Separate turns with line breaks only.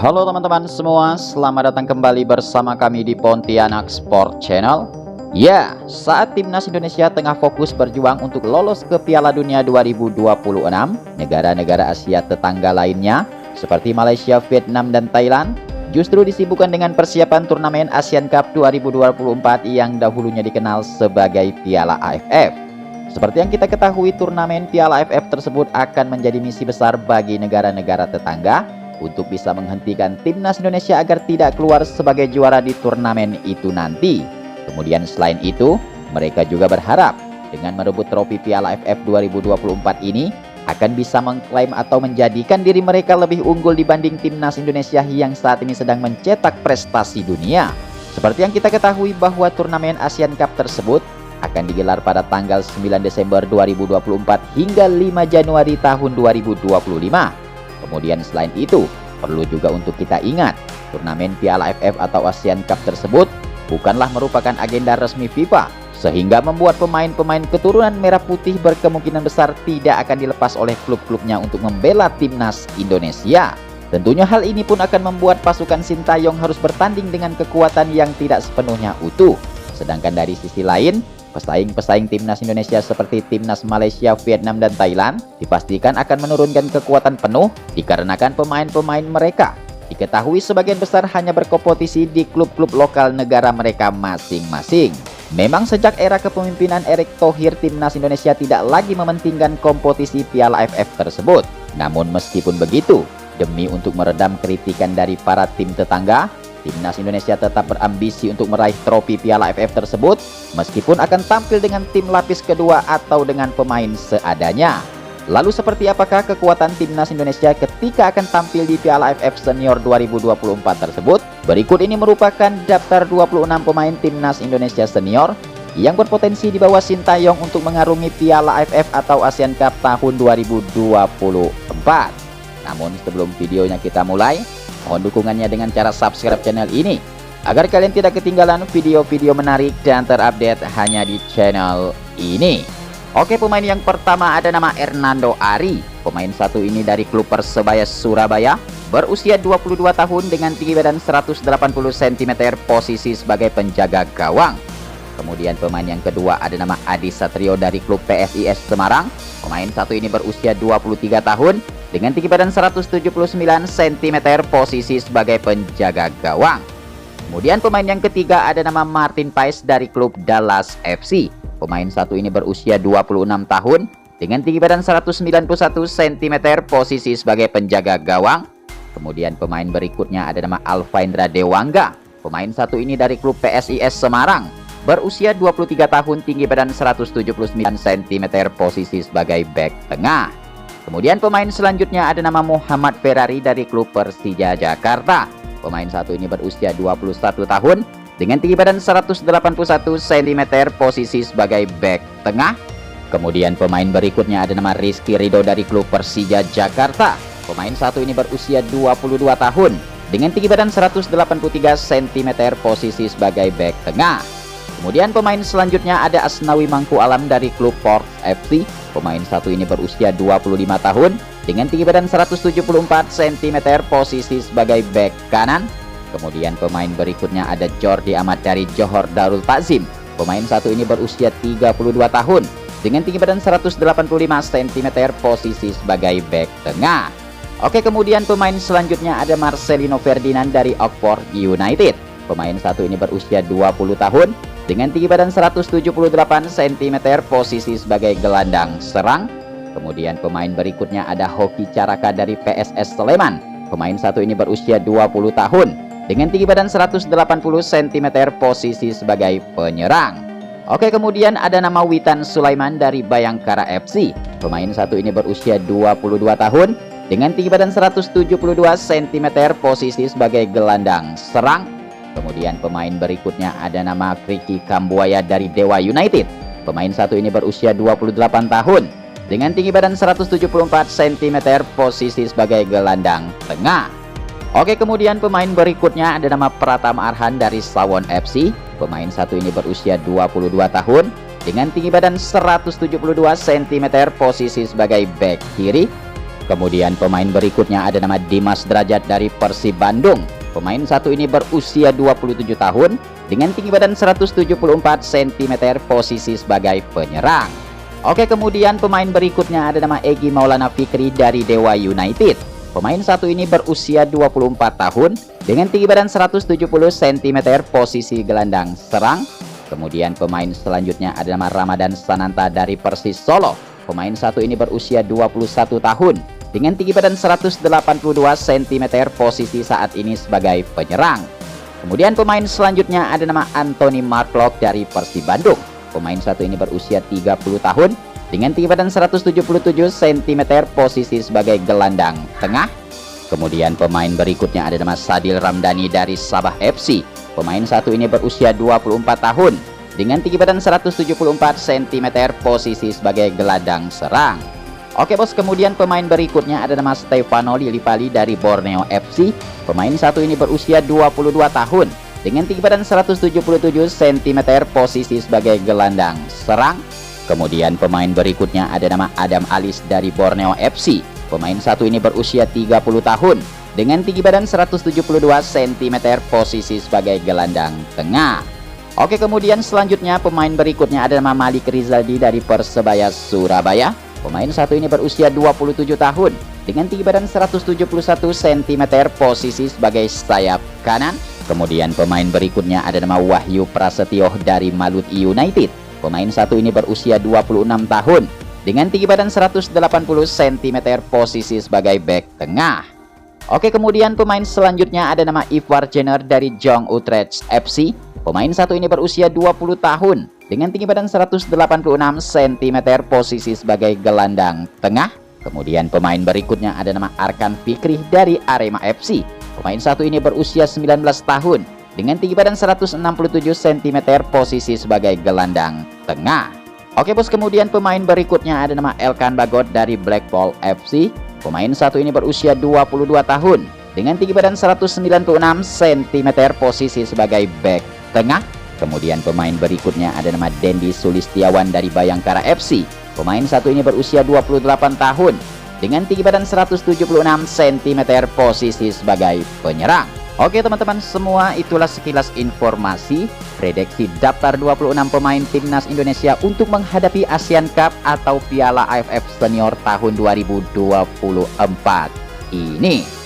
Halo teman-teman semua, selamat datang kembali bersama kami di Pontianak Sport Channel. Ya, saat timnas Indonesia tengah fokus berjuang untuk lolos ke Piala Dunia 2026, negara-negara Asia tetangga lainnya seperti Malaysia, Vietnam, dan Thailand justru disibukkan dengan persiapan turnamen Asian Cup 2024 yang dahulunya dikenal sebagai Piala AFF. Seperti yang kita ketahui, turnamen Piala AFF tersebut akan menjadi misi besar bagi negara-negara tetangga untuk bisa menghentikan timnas Indonesia agar tidak keluar sebagai juara di turnamen itu nanti. Kemudian selain itu, mereka juga berharap dengan merebut trofi Piala AFF 2024 ini akan bisa mengklaim atau menjadikan diri mereka lebih unggul dibanding timnas Indonesia yang saat ini sedang mencetak prestasi dunia. Seperti yang kita ketahui bahwa turnamen Asian Cup tersebut akan digelar pada tanggal 9 Desember 2024 hingga 5 Januari tahun 2025. Kemudian selain itu, perlu juga untuk kita ingat, turnamen Piala AFF atau Asian Cup tersebut bukanlah merupakan agenda resmi FIFA, sehingga membuat pemain-pemain keturunan merah putih berkemungkinan besar tidak akan dilepas oleh klub-klubnya untuk membela timnas Indonesia. Tentunya hal ini pun akan membuat pasukan Sintayong harus bertanding dengan kekuatan yang tidak sepenuhnya utuh. Sedangkan dari sisi lain, pesaing-pesaing timnas Indonesia seperti timnas Malaysia, Vietnam, dan Thailand dipastikan akan menurunkan kekuatan penuh dikarenakan pemain-pemain mereka diketahui sebagian besar hanya berkompetisi di klub-klub lokal negara mereka masing-masing. Memang sejak era kepemimpinan Erick Thohir, timnas Indonesia tidak lagi mementingkan kompetisi Piala AFF tersebut. Namun meskipun begitu, demi untuk meredam kritikan dari para tim tetangga, timnas Indonesia tetap berambisi untuk meraih trofi Piala AFF tersebut, meskipun akan tampil dengan tim lapis kedua atau dengan pemain seadanya. Lalu seperti apakah kekuatan timnas Indonesia ketika akan tampil di Piala AFF Senior 2024 tersebut? Berikut ini merupakan daftar 26 pemain timnas Indonesia senior yang berpotensi di bawah Sintayong untuk mengarungi Piala AFF atau Asian Cup tahun 2024. Namun sebelum videonya kita mulai, mohon dukungannya dengan cara subscribe channel ini agar kalian tidak ketinggalan video-video menarik dan terupdate hanya di channel ini. Oke, pemain yang pertama ada nama Hernando Ari. Pemain satu ini dari klub Persebaya Surabaya, berusia 22 tahun dengan tinggi badan 180 cm, posisi sebagai penjaga gawang. Kemudian pemain yang kedua ada nama Adi Satrio dari klub PSIS Semarang. Pemain satu ini berusia 23 tahun dengan tinggi badan 179 cm, posisi sebagai penjaga gawang. Kemudian pemain yang ketiga ada nama Martin Paes dari klub Dallas FC. Pemain satu ini berusia 26 tahun dengan tinggi badan 191 cm, posisi sebagai penjaga gawang. Kemudian pemain berikutnya ada nama Alvaindra Dewangga. Pemain satu ini dari klub PSIS Semarang, berusia 23 tahun, tinggi badan 179 cm, posisi sebagai bek tengah. Kemudian pemain selanjutnya ada nama Muhammad Ferrari dari klub Persija Jakarta. Pemain satu ini berusia 21 tahun dengan tinggi badan 181 cm, posisi sebagai bek tengah. Kemudian pemain berikutnya ada nama Rizky Ridho dari klub Persija Jakarta. Pemain satu ini berusia 22 tahun dengan tinggi badan 183 cm, posisi sebagai bek tengah. Kemudian pemain selanjutnya ada Asnawi Mangku Alam dari klub Port FC. Pemain satu ini berusia 25 tahun dengan tinggi badan 174 cm, posisi sebagai bek kanan. Kemudian pemain berikutnya ada Jordi Amat dari Johor Darul Takzim. Pemain satu ini berusia 32 tahun dengan tinggi badan 185 cm, posisi sebagai bek tengah. Oke, kemudian pemain selanjutnya ada Marcelino Ferdinand dari Oxford United. Pemain satu ini berusia 20 tahun dengan tinggi badan 178 cm, posisi sebagai gelandang serang. Kemudian pemain berikutnya ada Hoki Caraka dari PSS Sleman. Pemain satu ini berusia 20 tahun dengan tinggi badan 180 cm, posisi sebagai penyerang. Oke, kemudian ada nama Witan Sulaiman dari Bayangkara FC. Pemain satu ini berusia 22 tahun dengan tinggi badan 172 cm, posisi sebagai gelandang serang. Kemudian pemain berikutnya ada nama Kriki Kambuaya dari Dewa United. Pemain satu ini berusia 28 tahun dengan tinggi badan 174 cm, posisi sebagai gelandang tengah. Oke, kemudian pemain berikutnya ada nama Pratama Arhan dari Sawon FC. Pemain satu ini berusia 22 tahun dengan tinggi badan 172 cm, posisi sebagai bek kiri. Kemudian pemain berikutnya ada nama Dimas Derajat dari Persib Bandung. Pemain satu ini berusia 27 tahun dengan tinggi badan 174 cm, posisi sebagai penyerang. Oke, kemudian pemain berikutnya ada nama Egy Maulana Fikri dari Dewa United. Pemain satu ini berusia 24 tahun dengan tinggi badan 170 cm, posisi gelandang serang. Kemudian pemain selanjutnya ada nama Ramadan Sananta dari Persis Solo. Pemain satu ini berusia 21 tahun dengan tinggi badan 182 cm, posisi saat ini sebagai penyerang. Kemudian pemain selanjutnya ada nama Anthony Marklock dari Persib Bandung. Pemain satu ini berusia 30 tahun dengan tinggi badan 177 cm, posisi sebagai gelandang tengah. Kemudian pemain berikutnya ada nama Sadil Ramdhani dari Sabah FC. Pemain satu ini berusia 24 tahun dengan tinggi badan 174 cm, posisi sebagai gelandang serang. Oke bos, kemudian pemain berikutnya ada nama Stefano Lillipali dari Borneo FC. Pemain satu ini berusia 22 tahun dengan tinggi badan 177 cm, posisi sebagai gelandang serang. Kemudian pemain berikutnya ada nama Adam Alis dari Borneo FC. Pemain satu ini berusia 30 tahun dengan tinggi badan 172 cm, posisi sebagai gelandang tengah. Oke, kemudian selanjutnya pemain berikutnya ada nama Malik Rizaldi dari Persebaya Surabaya. Pemain satu ini berusia 27 tahun dengan tinggi badan 171 cm, posisi sebagai sayap kanan. Kemudian pemain berikutnya ada nama Wahyu Prasetyo dari Malut United. Pemain satu ini berusia 26 tahun dengan tinggi badan 180 cm, posisi sebagai bek tengah. Oke, kemudian pemain selanjutnya ada nama Ivar Jenner dari Jong Utrecht FC. Pemain satu ini berusia 20 tahun dengan tinggi badan 186 cm, posisi sebagai gelandang tengah. Kemudian pemain berikutnya ada nama Arkan Fikri dari Arema FC. Pemain satu ini berusia 19 tahun dengan tinggi badan 167 cm, posisi sebagai gelandang tengah. Oke bos, kemudian pemain berikutnya ada nama Elkan Bagot dari Blackpool FC. Pemain satu ini berusia 22 tahun dengan tinggi badan 196 cm, posisi sebagai bek tengah. Kemudian pemain berikutnya ada nama Dendi Sulistiawan dari Bayangkara FC. Pemain satu ini berusia 28 tahun dengan tinggi badan 176 cm, posisi sebagai penyerang. Oke teman-teman semua, itulah sekilas informasi prediksi daftar 26 pemain timnas Indonesia untuk menghadapi ASEAN Cup atau Piala AFF Senior tahun 2024 ini.